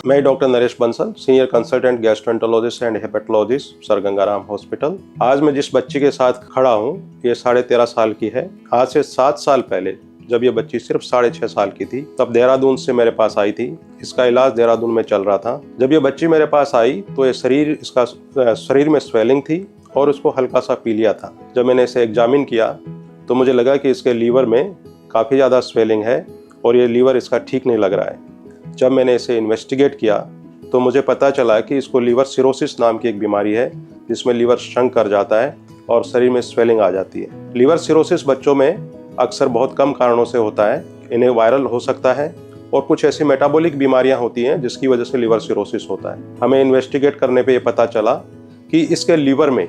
मैं doctor Naresh Bansal, senior consultant gastroenterologist and hepatologist, sir Gangaram hospital. आज मैं जिस बच्ची के साथ खड़ा हूँ ये 13.5 साल की है। आज से 7 साल पहले जब ये बच्ची सिर्फ 6.5 साल की थी तब देहरादून से मेरे पास आई थी। इसका इलाज देहरादून में चल रहा था। जब ये बच्ची मेरे पास आई तो इसका शरीर में स्वेलिंग थी और उसको हल्का सा पीलिया था। जब मैंने इसे एग्जामिन किया तो मुझे लगा कि इसके लीवर में काफ़ी ज़्यादा स्वेलिंग है और ये लीवर इसका ठीक नहीं लग रहा है। जब मैंने इसे इन्वेस्टिगेट किया तो मुझे पता चला कि इसको लीवर सिरोसिस नाम की एक बीमारी है जिसमें लीवर श्रंक कर जाता है और शरीर में स्वेलिंग आ जाती है। लीवर सिरोसिस बच्चों में अक्सर बहुत कम कारणों से होता है। इन्हें वायरल हो सकता है और कुछ ऐसी मेटाबॉलिक बीमारियां होती हैं जिसकी वजह से लीवर सिरोसिस होता है। हमें इन्वेस्टिगेट करने पे ये पता चला कि इसके लीवर में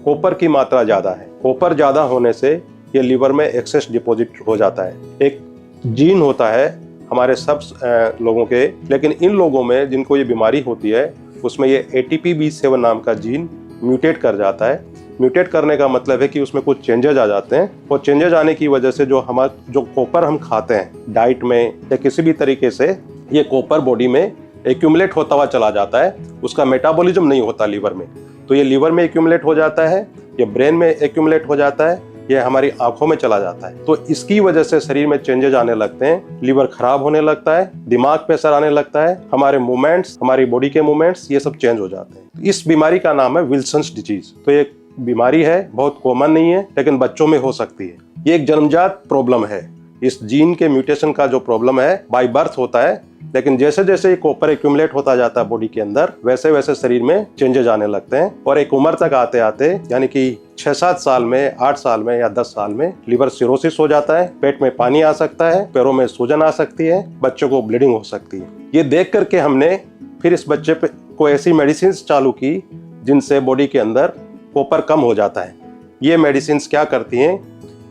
कॉपर की मात्रा ज़्यादा है। कॉपर ज़्यादा होने से ये लीवर में एक्सेस डिपॉजिट हो जाता है। एक जीन होता है हमारे सब लोगों के, लेकिन इन लोगों में जिनको ये बीमारी होती है उसमें ये ATP-B7 नाम का जीन म्यूटेट कर जाता है। म्यूटेट करने का मतलब है कि उसमें कुछ चेंजेस आ जाते हैं और चेंजेस आने की वजह से जो कॉपर हम खाते हैं डाइट में या किसी भी तरीके से, ये कॉपर बॉडी में एक्यूमुलेट होता हुआ चला जाता है। उसका मेटाबॉलिज्म नहीं होता लीवर में, तो ये लीवर में एक्यूमुलेट हो जाता है, ये ब्रेन में एक्यूमुलेट हो जाता है, ये हमारी आंखों में चला जाता है। तो इसकी वजह से शरीर में चेंजेस आने लगते हैं, लीवर खराब होने लगता है, दिमाग पे असर आने लगता है, हमारे मूवमेंट्स, हमारी बॉडी के मूवमेंट्स ये सब चेंज हो जाते हैं। इस बीमारी का नाम है विल्सन्स डिजीज। तो ये बीमारी है, बहुत कॉमन नहीं है लेकिन बच्चों में हो सकती है। ये एक जन्मजात प्रॉब्लम है। इस जीन के म्यूटेशन का जो प्रॉब्लम है बाय बर्थ होता है, लेकिन जैसे जैसे ये कॉपर एक्यूमुलेट होता जाता है बॉडी के अंदर वैसे वैसे शरीर में चेंजेस आने लगते हैं और एक उम्र तक आते आते यानी कि 6-7 साल में, 8 साल में या 10 साल में लीवर सिरोसिस हो जाता है। पेट में पानी आ सकता है, पैरों में सूजन आ सकती है, बच्चों को ब्लीडिंग हो सकती है। ये देख करके हमने फिर इस बच्चे को ऐसी मेडिसिन चालू की जिनसे बॉडी के अंदर कॉपर कम हो जाता है। ये मेडिसिन क्या करती हैं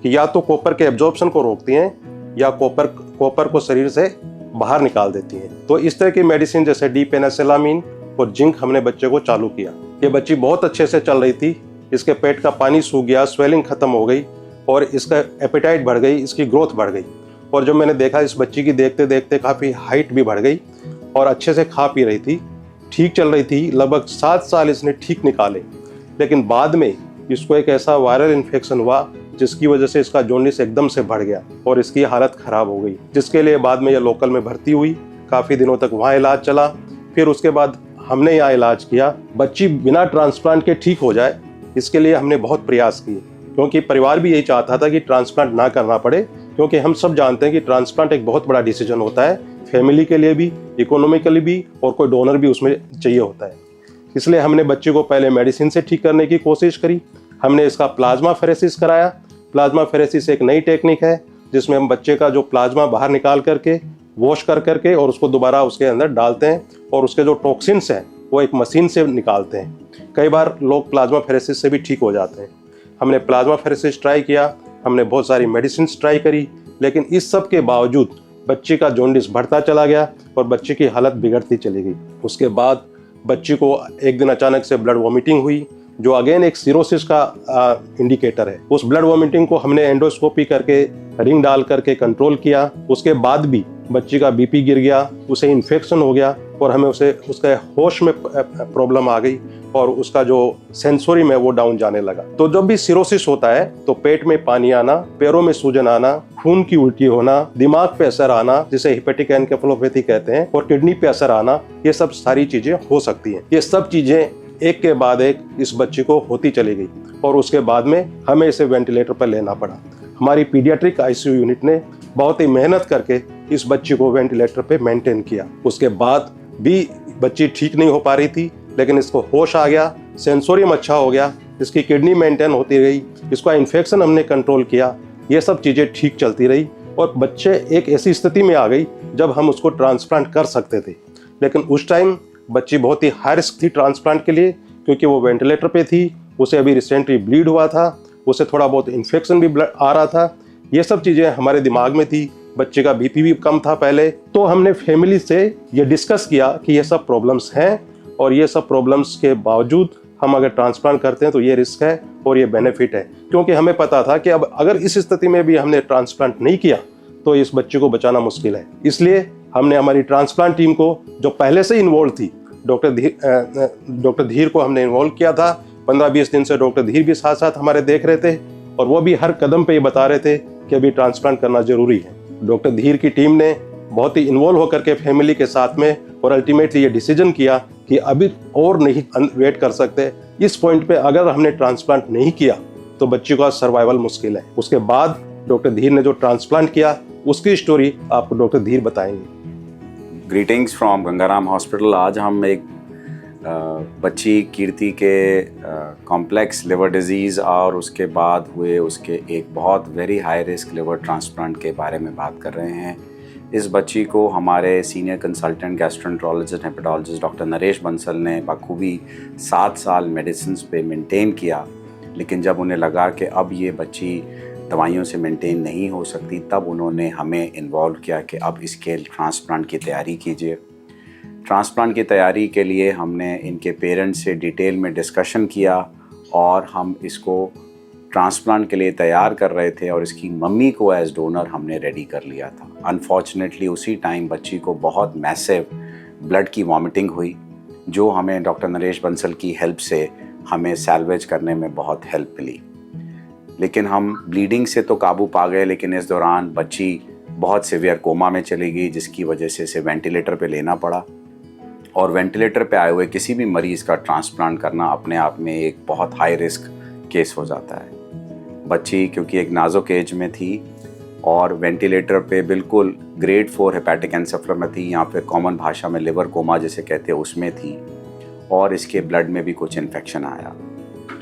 कि या तो कॉपर के एब्जॉर्प्शन को रोकती हैं या कॉपर को शरीर से बाहर निकाल देती हैं। तो इस तरह की मेडिसिन जैसे D-पेनिसिलामिन और जिंक हमने बच्चे को चालू किया। ये बच्ची बहुत अच्छे से चल रही थी। इसके पेट का पानी सूख गया, स्वेलिंग खत्म हो गई और इसका एपेटाइट बढ़ गई, इसकी ग्रोथ बढ़ गई। और जब मैंने देखा इस बच्ची की देखते देखते काफ़ी हाइट भी बढ़ गई और अच्छे से खा पी रही थी, ठीक चल रही थी। लगभग 7 साल इसने ठीक निकाले, लेकिन बाद में इसको एक ऐसा वायरल इन्फेक्शन हुआ जिसकी वजह से इसका जॉन्डिस एकदम से बढ़ गया और इसकी हालत खराब हो गई, जिसके लिए बाद में यह लोकल में भर्ती हुई। काफ़ी दिनों तक वहाँ इलाज चला। फिर उसके बाद हमने यहाँ इलाज किया। बच्ची बिना ट्रांसप्लांट के ठीक हो जाए, इसके लिए हमने बहुत प्रयास किए, क्योंकि परिवार भी यही चाहता था कि ट्रांसप्लांट ना करना पड़े, क्योंकि हम सब जानते हैं कि ट्रांसप्लांट एक बहुत बड़ा डिसीजन होता है, फैमिली के लिए भी, इकोनॉमिकली भी, और कोई डोनर भी उसमें चाहिए होता है। इसलिए हमने बच्चे को पहले मेडिसिन से ठीक करने की कोशिश करी। हमने इसका प्लाज्मा फेरेसिस कराया। प्लाज्मा फेरेसिस एक नई टेक्निक है जिसमें हम बच्चे का जो प्लाज्मा बाहर निकाल करके वॉश कर करके और उसको दोबारा उसके अंदर डालते हैं और उसके जो टॉक्सिन्स हैं वो एक मशीन से निकालते हैं। कई बार लोग प्लाज्मा फेरेसिस से भी ठीक हो जाते हैं। हमने प्लाज्मा फेरेसिस ट्राई किया, हमने बहुत सारी मेडिसिन ट्राई करी, लेकिन इस सब के बावजूद बच्चे का जॉन्डिस बढ़ता चला गया और बच्चे की हालत बिगड़ती चली गई। उसके बाद बच्ची को एक दिन अचानक से ब्लड वॉमिटिंग हुई, जो अगेन एक सिरोसिस का इंडिकेटर है। उस ब्लड वॉमिटिंग को हमने एंडोस्कोपी करके रिंग डाल करके कंट्रोल किया। उसके बाद भी बच्ची का BP गिर गया, उसे इन्फेक्शन हो गया और हमें उसके होश में प्रॉब्लम आ गई और उसका जो सेंसोरी है वो डाउन जाने लगा। तो जब भी सिरोसिस होता है तो पेट में पानी आना, पैरों में सूजन आना, खून की उल्टी होना, दिमाग पे असर आना जिसे हेपेटिक एन्केफेलोपैथी कहते हैं, और किडनी पे असर आना, ये सब सारी चीजें हो सकती हैं। ये सब चीजें एक के बाद एक इस बच्ची को होती चली गई और उसके बाद में हमें इसे वेंटिलेटर पर लेना पड़ा। हमारी पीडियाट्रिक ICU यूनिट ने बहुत ही मेहनत करके इस बच्ची को वेंटिलेटर पे मेंटेन किया। उसके बाद भी बच्ची ठीक नहीं हो पा रही थी, लेकिन इसको होश आ गया, सेंसोरियम अच्छा हो गया, इसकी किडनी मेंटेन होती रही, इसका इन्फेक्शन हमने कंट्रोल किया, ये सब चीज़ें ठीक चलती रही और बच्चे एक ऐसी स्थिति में आ गई जब हम उसको ट्रांसप्लांट कर सकते थे। लेकिन उस टाइम बच्ची बहुत ही हाई रिस्क थी ट्रांसप्लांट के लिए, क्योंकि वो वेंटिलेटर पे थी, उसे अभी रिसेंटली ब्लीड हुआ था, उसे थोड़ा बहुत इन्फेक्शन भी आ रहा था। ये सब चीज़ें हमारे दिमाग में थी। बच्चे का BP भी कम था पहले। तो हमने फैमिली से ये डिस्कस किया कि ये सब प्रॉब्लम्स हैं और ये सब प्रॉब्लम्स के बावजूद हम अगर ट्रांसप्लांट करते हैं तो ये रिस्क है और ये बेनिफिट है, क्योंकि हमें पता था कि अब अगर इस स्थिति में भी हमने ट्रांसप्लांट नहीं किया तो इस बच्चे को बचाना मुश्किल है। इसलिए हमने हमारी ट्रांसप्लांट टीम को, जो पहले से इन्वॉल्व थी, डॉक्टर धीर को हमने इन्वॉल्व किया था। 15-20 दिन से डॉक्टर धीर भी साथ साथ हमारे देख रहे थे और वो भी हर कदम पे ये बता रहे थे कि अभी ट्रांसप्लांट करना जरूरी है। डॉक्टर धीर की टीम ने बहुत ही इन्वॉल्व होकर के फैमिली के साथ में और अल्टीमेटली ये डिसीजन किया कि अभी और नहीं वेट कर सकते। इस पॉइंट पे अगर हमने ट्रांसप्लांट नहीं किया तो बच्ची का सर्वाइवल मुश्किल है। उसके बाद डॉक्टर धीर ने जो ट्रांसप्लांट किया उसकी स्टोरी आपको डॉक्टर धीर बताएंगे। Greetings from Gangaram hospital. आज हम एक बच्ची कीर्ति के कॉम्प्लेक्स लिवर डिजीज़ और उसके बाद हुए उसके एक बहुत very high risk liver transplant के बारे में बात कर रहे हैं। इस बच्ची को हमारे senior consultant gastroenterologist hepatologist doctor Naresh Bansal ने बखूबी 7 साल मेडिसिन पे मेंटेन किया, लेकिन जब उन्हें लगा कि अब ये बच्ची दवाइयों से मेंटेन नहीं हो सकती, तब उन्होंने हमें इन्वॉल्व किया कि अब इसके ट्रांसप्लांट की तैयारी कीजिए। ट्रांसप्लांट की तैयारी के लिए हमने इनके पेरेंट्स से डिटेल में डिस्कशन किया और हम इसको ट्रांसप्लांट के लिए तैयार कर रहे थे और इसकी मम्मी को एज डोनर हमने रेडी कर लिया था। अनफॉर्चुनेटली उसी टाइम बच्ची को बहुत मैसिव ब्लड की वॉमिटिंग हुई, जो हमें डॉक्टर नरेश बंसल की हेल्प से हमें सैल्वेज करने में बहुत हेल्प मिली। लेकिन हम ब्लीडिंग से तो काबू पा गए, लेकिन इस दौरान बच्ची बहुत सीवियर कोमा में चली गई, जिसकी वजह से इसे वेंटिलेटर पे लेना पड़ा। और वेंटिलेटर पे आए हुए किसी भी मरीज़ का ट्रांसप्लांट करना अपने आप में एक बहुत हाई रिस्क केस हो जाता है। बच्ची क्योंकि एक नाजुक एज में थी और वेंटिलेटर पे बिल्कुल ग्रेड 4 हेपेटिक एन्सेफेलोपैथी या फिर कॉमन भाषा में लिवर कोमा जिसे कहते हैं उसमें थी, और इसके ब्लड में भी कुछ इन्फेक्शन आया।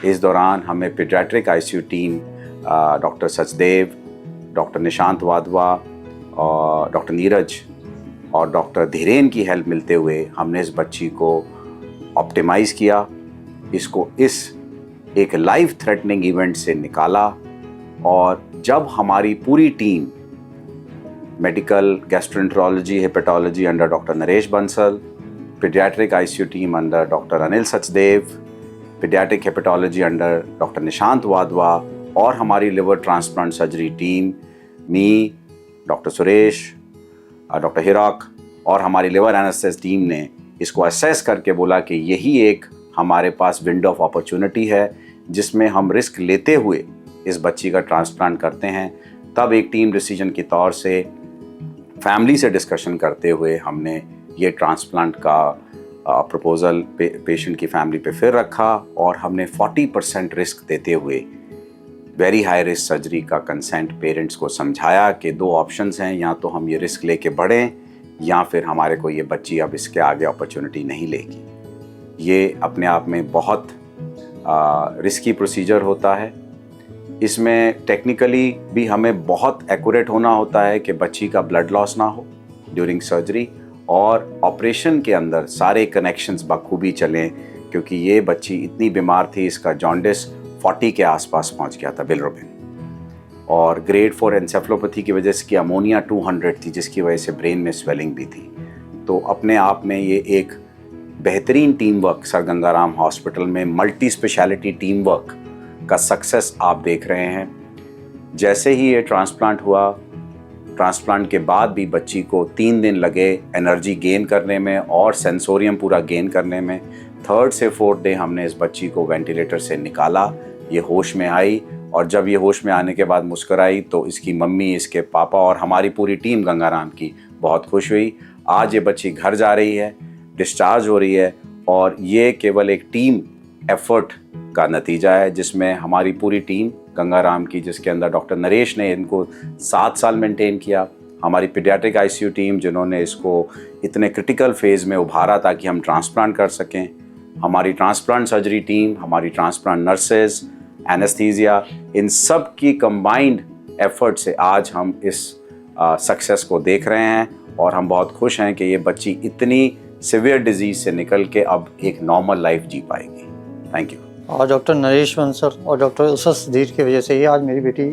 इस दौरान हमें paediatric ICU team doctor Sachdev, doctor Nishant Wadhwa और डॉक्टर नीरज और डॉक्टर धीरेन की हेल्प मिलते हुए हमने इस बच्ची को ऑप्टिमाइज़ किया, इसको इस एक लाइफ थ्रेटनिंग इवेंट से निकाला। और जब हमारी पूरी team medical gastroenterology hepatology under doctor Naresh Bansal, paediatric ICU team under doctor Anil Sachdev, paediatric hepatology under doctor Nishant Wadhwa और हमारी लिवर ट्रांसप्लांट सर्जरी टीम, मी, डॉक्टर सुरेश, डॉक्टर हिराक और हमारी लिवर एनालिसिस टीम ने इसको असेस करके बोला कि यही एक हमारे पास विंडो ऑफ अपॉर्चुनिटी है जिसमें हम रिस्क लेते हुए इस बच्ची का ट्रांसप्लांट करते हैं। तब एक टीम डिसीजन के तौर से फैमिली से डिस्कशन करते हुए हमने ये ट्रांसप्लांट का प्रपोज़ल पेशेंट की फैमिली पे फिर रखा और हमने 40% रिस्क देते हुए वेरी हाई रिस्क सर्जरी का कंसेंट पेरेंट्स को समझाया कि 2 ऑप्शंस हैं, या तो हम ये रिस्क लेके बढ़ें या फिर हमारे को ये बच्ची अब इसके आगे अपॉर्चुनिटी नहीं लेगी। ये अपने आप में बहुत रिस्की प्रोसीजर होता है। इसमें टेक्निकली भी हमें बहुत एक्यूरेट होना होता है कि बच्ची का ब्लड लॉस ना हो ड्यूरिंग सर्जरी, और ऑपरेशन के अंदर सारे कनेक्शंस बखूबी चलें, क्योंकि ये बच्ची इतनी बीमार थी, इसका जॉन्डिस 40 के आसपास पहुंच गया था, बिलिरुबिन, और ग्रेड 4 एन्सेफेलोपैथी की वजह से इसकी अमोनिया 200 थी, जिसकी वजह से ब्रेन में स्वेलिंग भी थी। तो अपने आप में ये एक बेहतरीन team work sir Gangaram hospital में मल्टी स्पेशलिटी टीम वर्क का सक्सेस आप देख रहे हैं। जैसे ही ये ट्रांसप्लांट हुआ, ट्रांसप्लांट के बाद भी बच्ची को 3 दिन लगे एनर्जी गेन करने में और सेंसोरियम पूरा गेन करने में। 3rd से 4th डे हमने इस बच्ची को वेंटिलेटर से निकाला, ये होश में आई, और जब ये होश में आने के बाद मुस्कुराई तो इसकी मम्मी, इसके पापा और हमारी पूरी टीम गंगाराम की बहुत खुश हुई। आज ये बच्ची घर जा रही है, डिस्चार्ज हो रही है, और ये केवल एक टीम एफर्ट का नतीजा है जिसमें हमारी पूरी टीम गंगाराम की, जिसके अंदर डॉक्टर नरेश ने इनको 7 साल मेंटेन किया, हमारी पीडियाट्रिक आईसीयू टीम जिन्होंने इसको इतने क्रिटिकल फेज़ में उभारा ताकि हम ट्रांसप्लांट कर सकें, हमारी ट्रांसप्लांट सर्जरी टीम, हमारी ट्रांसप्लांट नर्सेज, एनेस्थीसिया, इन सब की कंबाइंड एफर्ट से आज हम इस सक्सेस को देख रहे हैं, और हम बहुत खुश हैं कि ये बच्ची इतनी सिवियर डिजीज़ से निकल के अब एक नॉर्मल लाइफ जी पाएगी। Thank you. और डॉक्टर नरेश बंसल और डॉक्टर उसस धीर की वजह से ही आज मेरी बेटी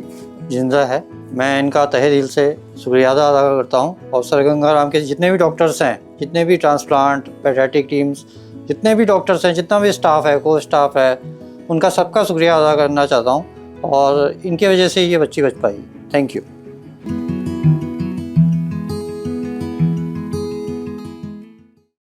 जिंदा है। मैं इनका तहे दिल से शुक्रिया अदा करता हूँ। और सर गंगाराम के जितने भी डॉक्टर्स हैं, जितने भी ट्रांसप्लांट पेडियाट्रिक टीम्स, जितने भी डॉक्टर्स हैं, जितना भी स्टाफ है, को स्टाफ है, उनका सबका शुक्रिया अदा करना चाहता हूँ, और इनकी वजह से ये बच्ची बच पाई। Thank you.